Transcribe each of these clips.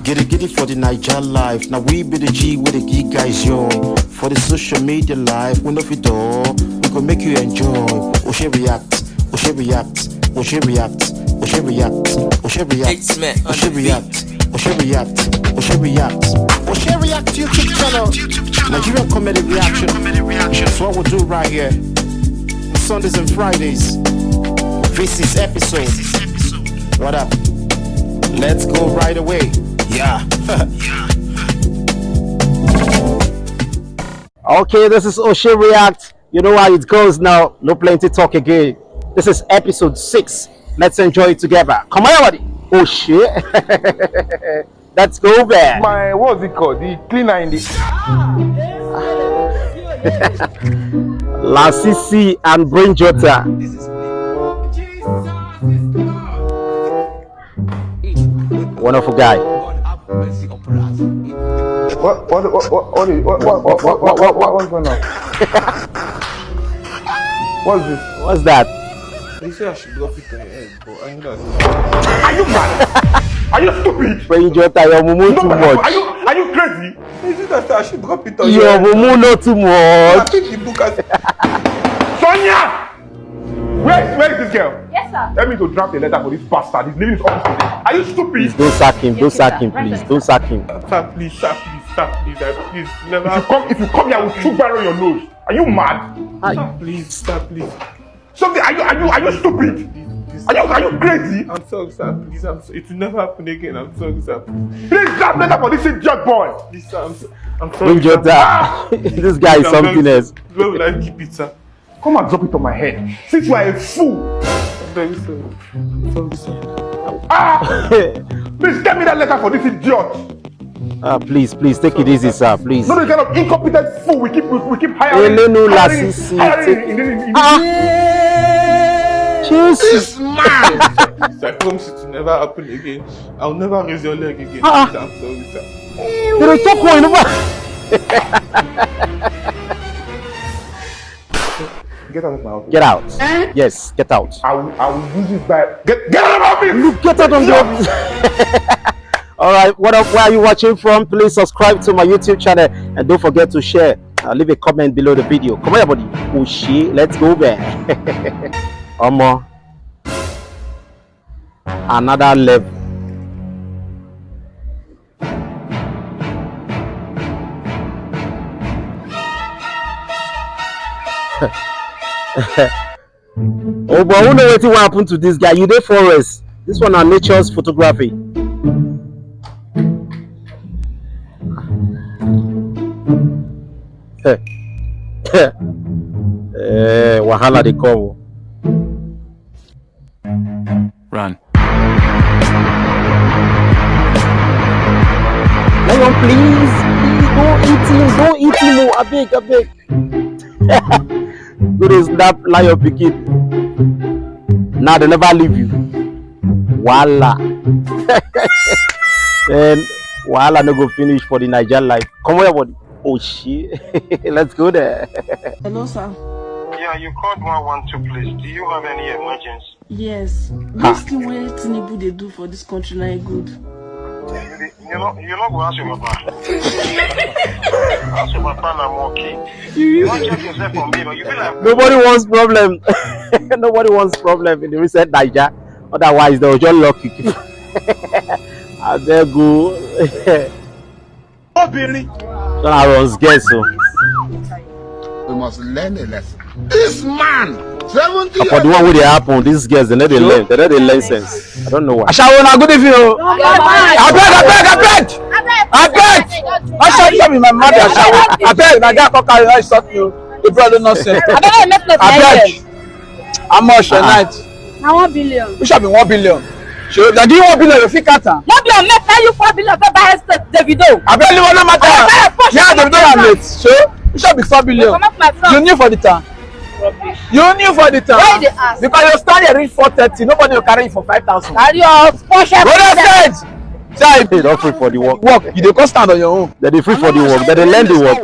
Get it for the Naija life. Now we be the G with the geek guys, yo. For the social media life, we know if it all, we gon' make you enjoy. Oshe react, Oshe react, Oshe react, Oshe react, Oshe react, Oshe react, Oshe react, Oshe react, Oshe react YouTube channel. Nigerian Comedy Reaction. That's what we'll do right here. Sundays and Fridays. This is episode. What up? Let's go right away. Yeah. Okay, this is Oshe React. You know how it goes now. No plenty talk again. This is episode 6. Let's enjoy it together. Come on, everybody. Oshe. Let's go there. My, what's it called? The cleaner in the... La Sisi and Brain Jota. Wonderful guy. What's going on? What's this? What's that? They say I should drop it on your head, but I ain't got it. Are you mad? Are you stupid? Brain Jota, your mumu too much. Are you crazy? Is it that I should drop it on your Your head? mumu not too I much. think the book has... Sonia! Where is this girl? Yes, sir. Let me to draft a letter for this bastard. He's leaving his office today. Are you stupid? Please don't sack him. Don't sack him, please. Don't sack him. Sir, please, never. If you come here, I will shoot barrel your nose. Are you mad? Sir, please. Something. Are you stupid? Are you crazy? I'm sorry, sir. Please, it will never happen again. I'm sorry, sir. Please draft letter for this idiot boy. Please, sir. I'm sorry. Brain Jota. This guy is something else. Where will I keep it, sir? Come and drop it on my head. Since you are a fool. I'm very sorry. I'm sorry, sir. Please get me that letter for this idiot. Please, take it easy, sir. Please. No, the kind of incompetent fool we keep hiring. Elenu La Sisi. This man. I promise it will never happen again. I'll never raise your leg again. I'm sorry, sir. You talk one over. Get out of my office. Get out. Yes, get out. I will use this by get out of my office. Look, get out of the office. All right, what up? Where are you watching from? Please subscribe to my YouTube channel and don't forget to share. Leave a comment below the video. Come on, everybody. Oshe, let's go there. Omo, another level. Oh, but who know what happened to this guy? You dey forest. This one are nature's photography. Wahala they come. Run. Lion, please, don't eat him, oh, I beg. Go to snap lion pikin. Now they never leave you. Voila. Then Wahala no go finish for the Nigerian life. Come on, everybody. Oh shit. Let's go there. Hello, sir. Yeah, you called 112, please. Do you have any emergency? Yes. This thing where Tinubu they do for this country now good. You're not going to ask your papa. Ask your papa and I'm okay. You want to check yourself on me, but you feel like... Nobody wants problem. Nobody wants problem in the recent Naija. Otherwise, they will just lock you. And they go. Oh, Billy. So I was guessing. We must learn a lesson. This man, 70 For the one where they happen, these girls, they know they learn. They know they learn sense. I don't know why. Ashawona, good evening. I beg. I shall be my mother. I beg. My dad can't carry stop you. The brother not say. I beg. How much a night? Now 1 billion. We shall be 1 billion. Sure. Now do you 1 billion? You fit cut am. 1 billion. Make you 4 billion. Go buy Davido. I beg you no matter. Yeah, Davido am late. Sure. We shall be 4 billion. You knew for the time. You knew for the time. Why they ask? Because you started reach 430. Nobody will carry you for 5,000. Carry your Porsche. Say, They don't free for the work. you dey go stand on your own. They free for the work. They learn the work.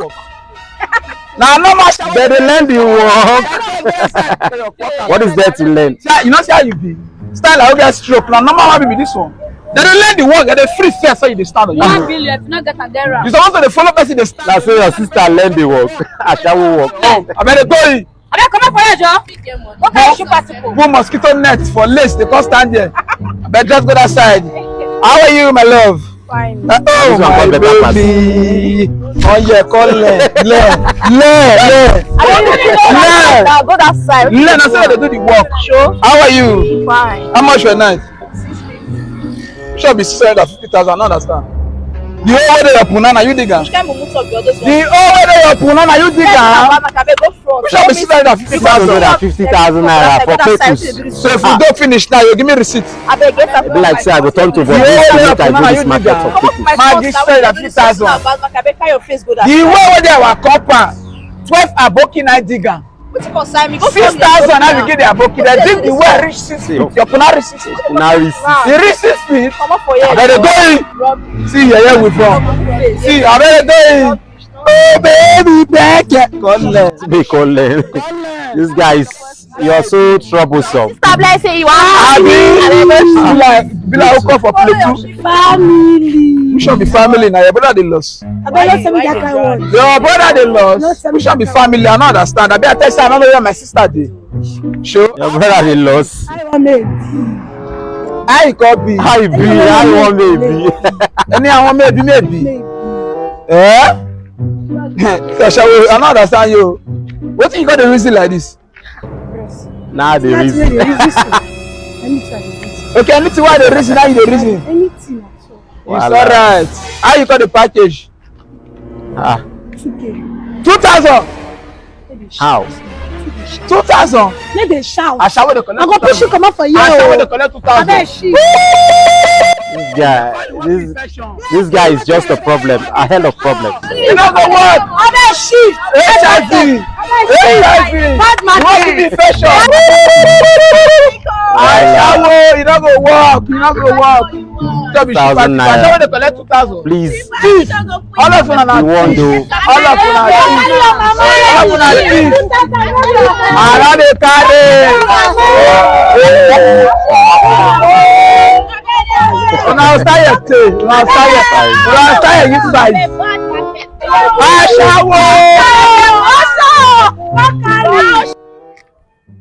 Now no much. They learn the work. What is there to learn? You know see how you be. Style I will get stroke. Now normal one be this one. They don't learn the work, they free first so you dey stand on your 1 billion, if you not get a there. You supposed to follow person dey stand. That's why your sister learn the work. I shall work. I better go in. I better come up for your job. What kind of shoe particle? Go mosquito net for lace, they can't stand there. I better just go that side. How are you, my love? Fine. Oh my baby. Oh yeah, call le. I'll go that side. Learn, I said they do the work. Sure. How are you? Fine. How much your night? Should be 650,000. I don't understand. The whole way they your punana, you dig am. The whole way they your punana, you dig am. Should be 650,000 naira for papers. So if we don't finish now, you give me receipt. I beg get Be like say I go turn to The whole way I do this market of papers. Magic 650,000. The way they our copper 12 aboki na digger. 6,000 now we get the aboki. They dig the way reach 6 feet. Your puna reach 6 feet. You reach 6 feet. I better go in. See here we from. See I better go in. Oh baby, back it. This guys, you're so troublesome. Stop like say you Be like call for play two. family. We should be family now. Your brother they lost. I better send me that kind one. Your brother they lost. We should be family. I don't understand. I better tell you I don't know where my sister did. Sure. Your brother they lost. I copy. How you be? How you want maybe? Any I want maybe. Eh? I don't understand you. What you got the reason like this? Nah, the reason. Okay, anything why the reason, how you the reason? Anything at all. It's alright. How you got the package? 2,000. How? 2,000. Let them shout. I shall the collect. I go push you come out for you. I shall the collect 2,000. This guy is just a problem. A hell of problem. You know the word. Other shift. HIV. Bad You want to be fashion. You don't go work. You don't go work. 1,000 naira. I shall the collect 2,000. Please. All of you are You want to? All of you are I don't dey carry. Now start your day. Now start your side.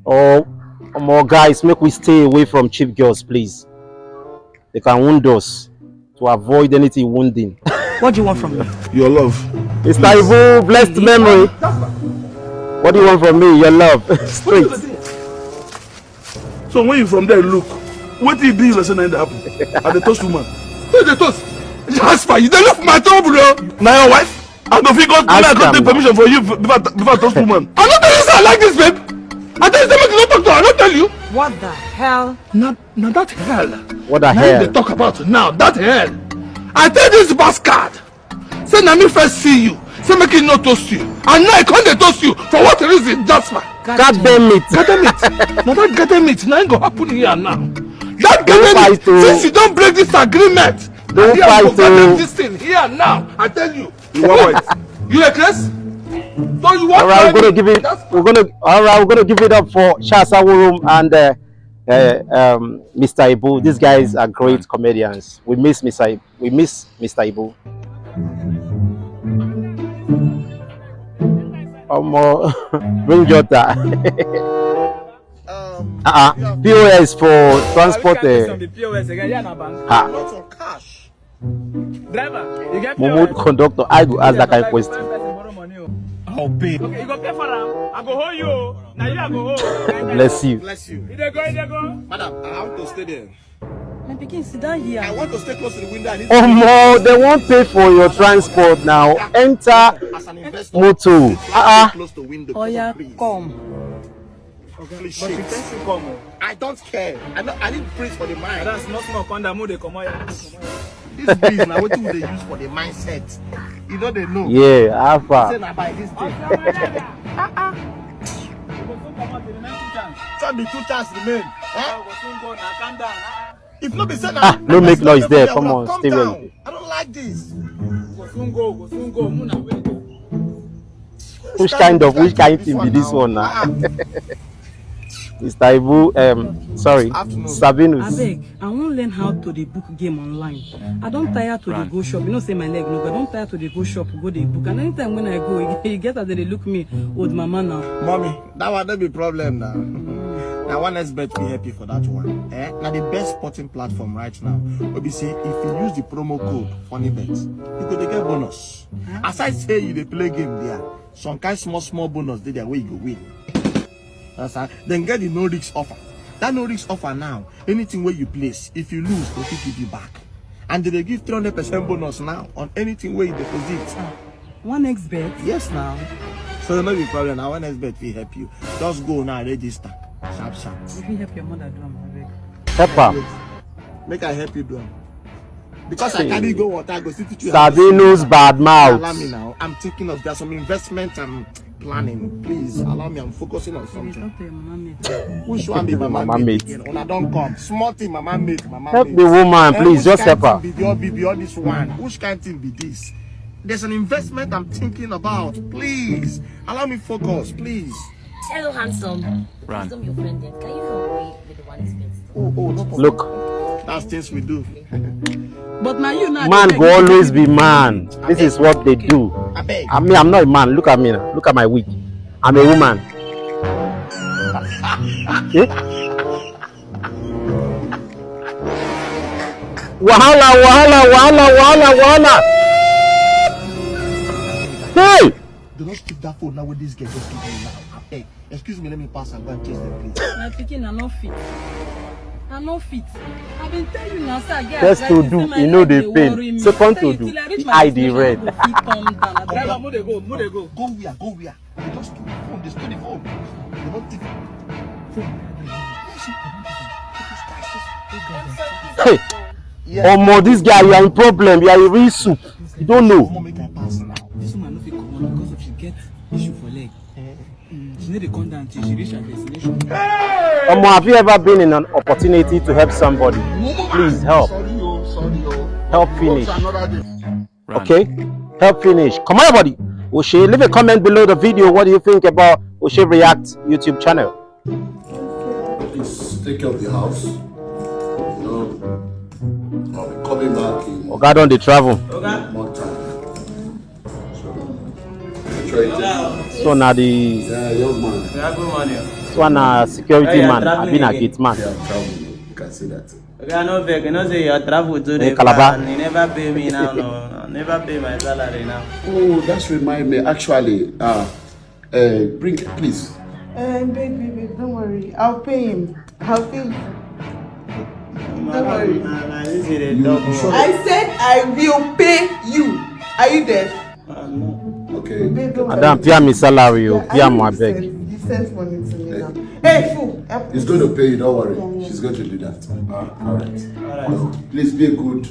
Oh, more guys, make we stay away from cheap girls, please. They can wound us. To avoid anything wounding. What do you want from me? Your love. Mr. Ibu, blessed memory. What do you want from me? Your love. Straight. So when you from there look, what do you do lesson end happen? At the toast woman. Who's the toast? Jasper, you don't look my trouble, bro. Now your wife? I don't think God can take permission for you before toast woman. I'm not telling you I like this, babe. I tell you something not talk to her, I don't tell you. What the hell? Now that hell. What the Now hell? they talk about now, that hell. I tell this bastard. Say now me first see you. Say make it not toast you. And now I can't toast you. For what reason, Jasper? God damn it. Goddamn it. Now that goddamn it. Now ain't gonna happen here now. That goddamn it. Since you don't break this agreement. Don't fight this thing here now. I tell you. You want what? You a case? So you want? Alright, we're gonna give it. We're gonna give it up for Shasawurum and Mr. Ibu. These guys are great comedians. We miss Mr. Ibu. Bring Jota. POS for transport. Lots of cash. Momo conductor, I go ask that kind of question. I'll pay. Okay, you go pay for them. I go hold you. Now you I go hold. Bless you. Bless you. You dey go. Madam, I want to stay there. My pikin, sit down here. I want to stay close to the window. I need Oh more, they won't pay for your transport now. Enter as an investor. moto. Close to window. Oh yeah, please. come. Please But shake. you first come. I don't care. I need praise for the mind. That's not small conda mo dey come out. This breeze now, what do they use for the mindset? You know they know. Yeah, Say Alpha. now by this thing. Try the 2 chances remain. If not be said now. No make noise there. Come on, stay down. well. I don't like this. Which Which kind thing be this one now? Mr. Ibu, sorry, Sabinus. I beg, I won't learn how to the book game online. I don't tire to the go shop. You know, say my leg no, but I don't tire to the go shop, go the book. And anytime when I go, you get that they look me old mama now. Mommy, that one don't be problem now. Now one expert will help you for that one. Now the best sporting platform right now will be say if you use the promo code FUNNYBET, you could get bonus. As I say, you they play game there. Some kind small bonus there where you go win. Then get the no risk offer. That no risk offer now, anything where you place, if you lose, they will give you back. And they give 300% bonus now on anything where you deposit. 1xbet? Yes now. So there may be problem now. 1xbet will help you. Just go now, register. Sharp. If you help your mother do them, Help her. Make I help you do them. Because I can't go water, I go sit with you. Sabinus bad mouth. Allow me now. I'm thinking of there's some investment I'm planning. Please allow me. I'm focusing on something. Which one be my mama mate? When I don't come, small thing, mama mate. Help the woman, please. Just help her. Be all this one. Which kind of thing be this? There's an investment I'm thinking about. Please allow me focus, please. Hello, handsome. Run. I'm your friend. Then can you help me with the 1xbet? Look. That's things we do. But now you know. Man will always be man. This is what they do. I mean, I'm not a man. Look at me now. Look at my wig. I'm a woman. Wahala. Hey! Do not keep that phone now with this girl. Just keep me now. Hey, excuse me, let me pass and go and chase them, please. My picking are not fit. I'm not fit. I've been telling you now, sir. First to do, you know the pain. Second to do, hide the red. Go where? They just keep the phone. They stole the phone. They don't take it. Hey! Omo, this guy, you are in problem. You are a real soup. You don't know. This woman no fit come on because if she get issue for leg. She need to come down till she reach her destination. Omo, have you ever been in an opportunity to help somebody? Please help. Help finish. Okay? Help finish. Come on, everybody. Oshe, leave a comment below the video. What do you think about Oshe React YouTube channel? Please take care of the house. I'll be coming back in Oga don dey travel. more time. So na the young man. so na security man, I been a gate man. You can see that. Okay, no beg. You know say your travel to the Calabar. and you never pay me now. No, never pay my salary now. Oh, that's remind me. Actually, bring it, please. Baby, don't worry. I'll pay him. Don't worry. I said I will pay you. Are you there? Okay. Madam, pay me salary, pay my beg. You sent money to me now. Hey, fool. He's going to pay you. Don't worry. She's going to do that. All right. Please be good.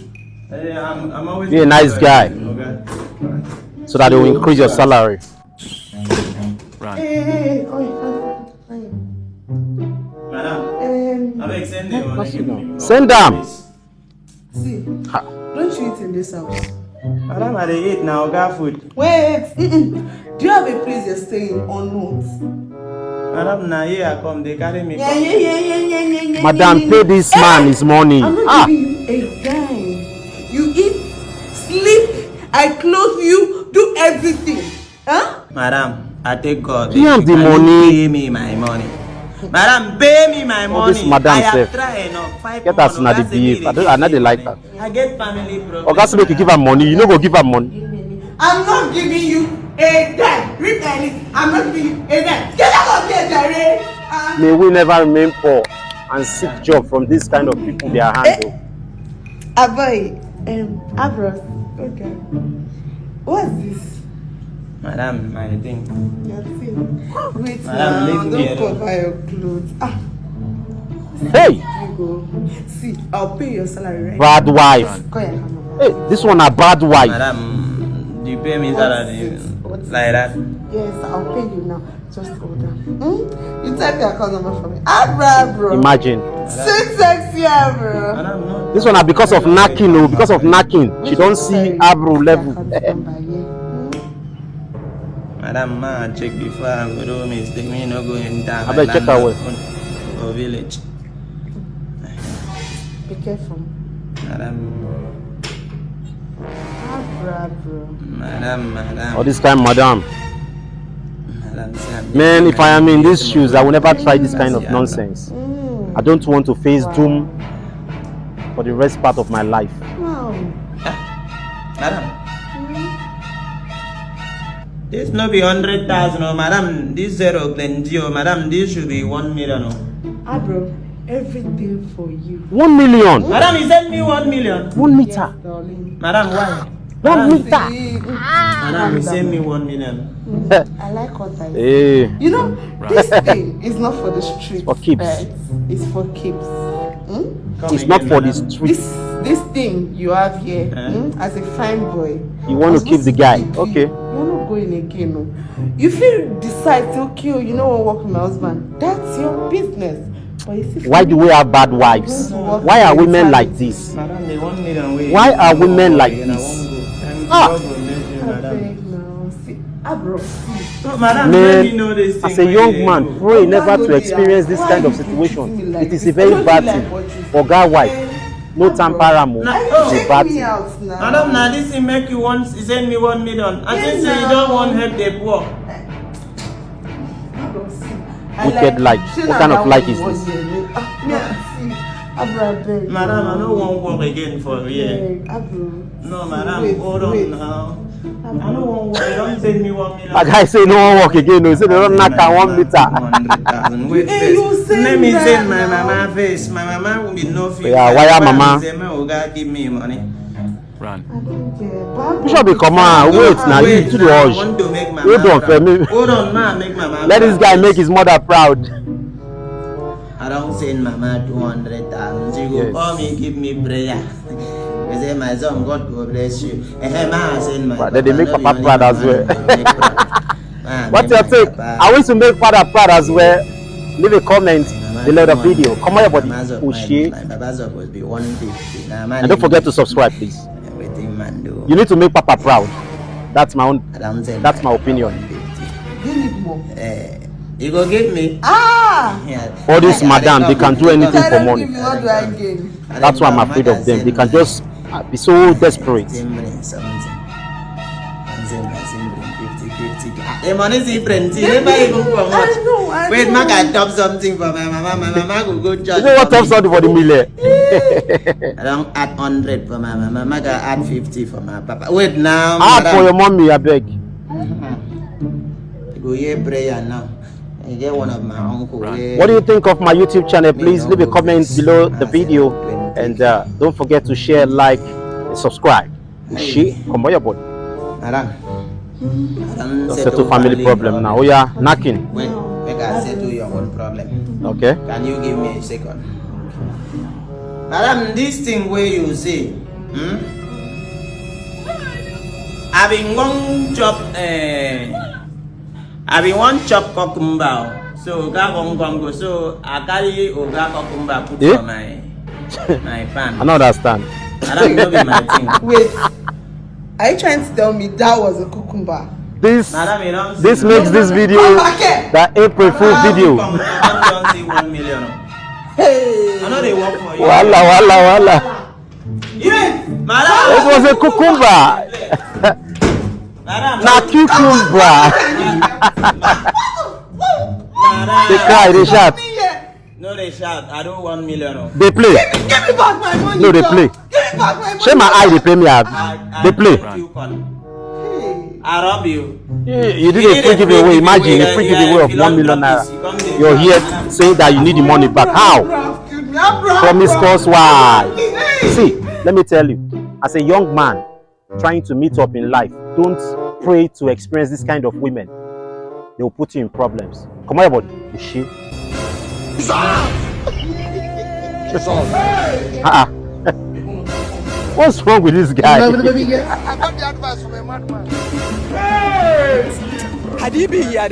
I'm always Be a nice guy, so that they will increase your salary. Hey. Madam, I'm sending money. Send them. See, don't you eat in this house? Madam, I eat now. Got food. Wait. Do you have a place you're staying or not? Madam, now here I come. They carry me. Yeah. Madam, pay this man his money. I'm not giving you a dime. You eat, sleep, I clothe you, do everything. Huh? Madam, I take God. Pay him the money. Pay me my money. Madam, pay me my money. This madam I have safe. tried enough. 5 Get us na the behave. I know they like that. I get family problems. Oga say make you give her money. You no go give her money. I'm not giving you a dime. Read my list. I'm not giving you a dime. Get out of here, Jerry. May we never remain poor and seek job from this kind of people they are handle. Avoid. Avros. Okay. What's this? Madam, my thing. Your thing. Wait, Madam, now. leave me Don't cover your clothes. Hey! You go. See, I'll pay your salary, right? Bad wife. Go ahead, come on. Hey, this one a bad wife. Madam, do you pay me salary like that? Yes, I'll pay you now. Just hold on. You type your account number for me. Abra, bro. Imagine. Six sexy, bro. Madam, no. This one are because of knacking, oh, because of knacking. She don't see Abro level. Madam, man, check before I go do mistake. Me no go in time. I better check her way. for village. Be careful. Madam. Madam. All this time, madam. Madam. Man, if I am in these shoes, I will never try this kind of nonsense. I don't want to face doom for the rest part of my life. Wow. Madam. This no be 100,000, oh, madam. This zero plenty, oh, madam. This should be 1 million, oh. Bro, everything for you. 1 million. Madam, he sent me 1 million. 1 meter. Darling. Madam, why? 1 meter. Madam, he sent me 1 million. I like what I Hey. You know, this thing is not for the streets. For keeps. It's for keeps. It's not for the street. This thing you have here, as a fine boy. You want to keep the guy. Okay. You're not going again. No. If you decide to okay, you know what work with my husband, that's your business. But you see, Why do we have bad wives? Why are women like this? Madam, they 1 million. Why are women like this? Madam, Man, as a young man, pray never to experience this kind of situation. It is a very bad thing. For God wife, no tamperamo. It's a bad thing. Madam, now this thing make you want to send me 1 million. I think say you don't want help the poor. Wicked like. What kind of like is this? Madam, I don't want to work again for a year. No, madam, hold on now. I don't want to work. Don't send me 1 million. Like I say, no one work again. No, say they don't knock at 1 meter. 100,000. Wait first. Let me send my mama face. My mama will be no fee. Yeah, why are mama? Give me money. Run. Bishop be come on. Wait, now you to the hush. Hold on, Femi. Hold on, man. Make my mama. Let this guy make his mother proud. I don't send mama 200,000. She go call me, give me prayer. I say, my son, God will bless you. But then they make Papa proud as well. What's your take? I want to make Father proud as well. Leave a comment below the video. Come on, everybody. Push it. And don't forget to subscribe, please. You need to make Papa proud. That's my own. That's my opinion. You need more. You go give me. All this madam, they can do anything for money. That's why I'm afraid of them. They can just be so desperate. The money is different. You never even go much. Wait, man can top something for my mama. My mama will go judge. You know what top something for the million? I don't add 100 for my mama. Mama can add 50 for my papa. Wait now. Add for your mommy, I beg. You go hear prayer now. I get one of my uncle. What do you think of my YouTube channel? Please leave a comment below the video. And don't forget to share, like, and subscribe. She, come on, your body. Don't settle family problem now. Oh yeah, knocking. Wait, make I settle your own problem. Okay. Can you give me a second? Madam, this thing where you say, I've been going chop. I've been one chop cucumber. So go. So I carry oga cucumber put for my pan. I don't understand. I don't know be my thing. Wait, are you trying to tell me that was a cucumber? This Madam, makes this video the April Fool video. I don't see 1 million. Hey, I know they work for you. Walla. Yes, madam. It was a cucumber. Not cucumber. They cry, they shout. No, they shout. I don't want 1 million. They play. give me back my money. No, they play. Give me back my money. Share my eye, they pay me out. They play. I rob you. You did a free giveaway. Imagine a free giveaway of 1 million naira. You're here saying that you need the money back. How? Promiscuous why? See, let me tell you, as a young man trying to meet up in life, don't pray to experience this kind of women. They will put you in problems. Come on, everybody. You shit. What's wrong with this guy? I got the advice from a madman. Had he been here,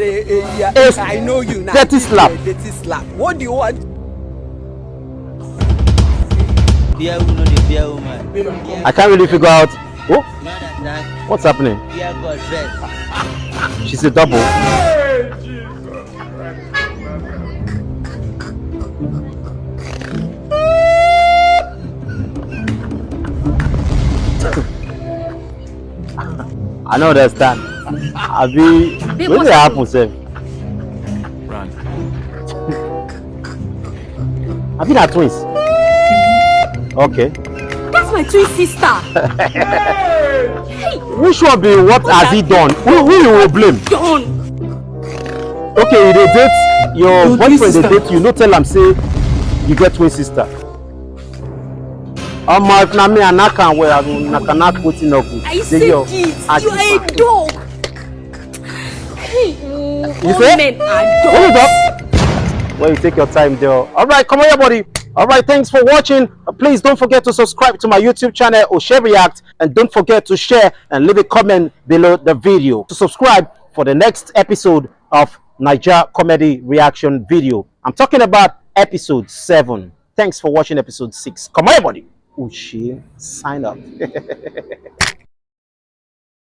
I know you now. Dirty slap. Dirty slap. What do you want? I can't really figure out. Oh, what's happening? She's a double. I don't understand. What did happen, sir? Run. I think they're twins. Okay. That's my twin sister. Hey. Which one be what has he done? Who you will blame? Done. Okay, they date your boyfriend. They date you. No tell him say you get twin sister. If na me and I can wear, I cannot put in up. I say kids, you are a dog. Hey, you say? Men are dogs. Hold up. Well, you take your time there. All right, come on, everybody. All right, thanks for watching. Please don't forget to subscribe to my YouTube channel, Oshe React, and don't forget to share and leave a comment below the video to subscribe for the next episode of Naija Comedy Reaction video. I'm talking about episode 7. Thanks for watching episode 6. Come on, everybody. Oshe, sign up.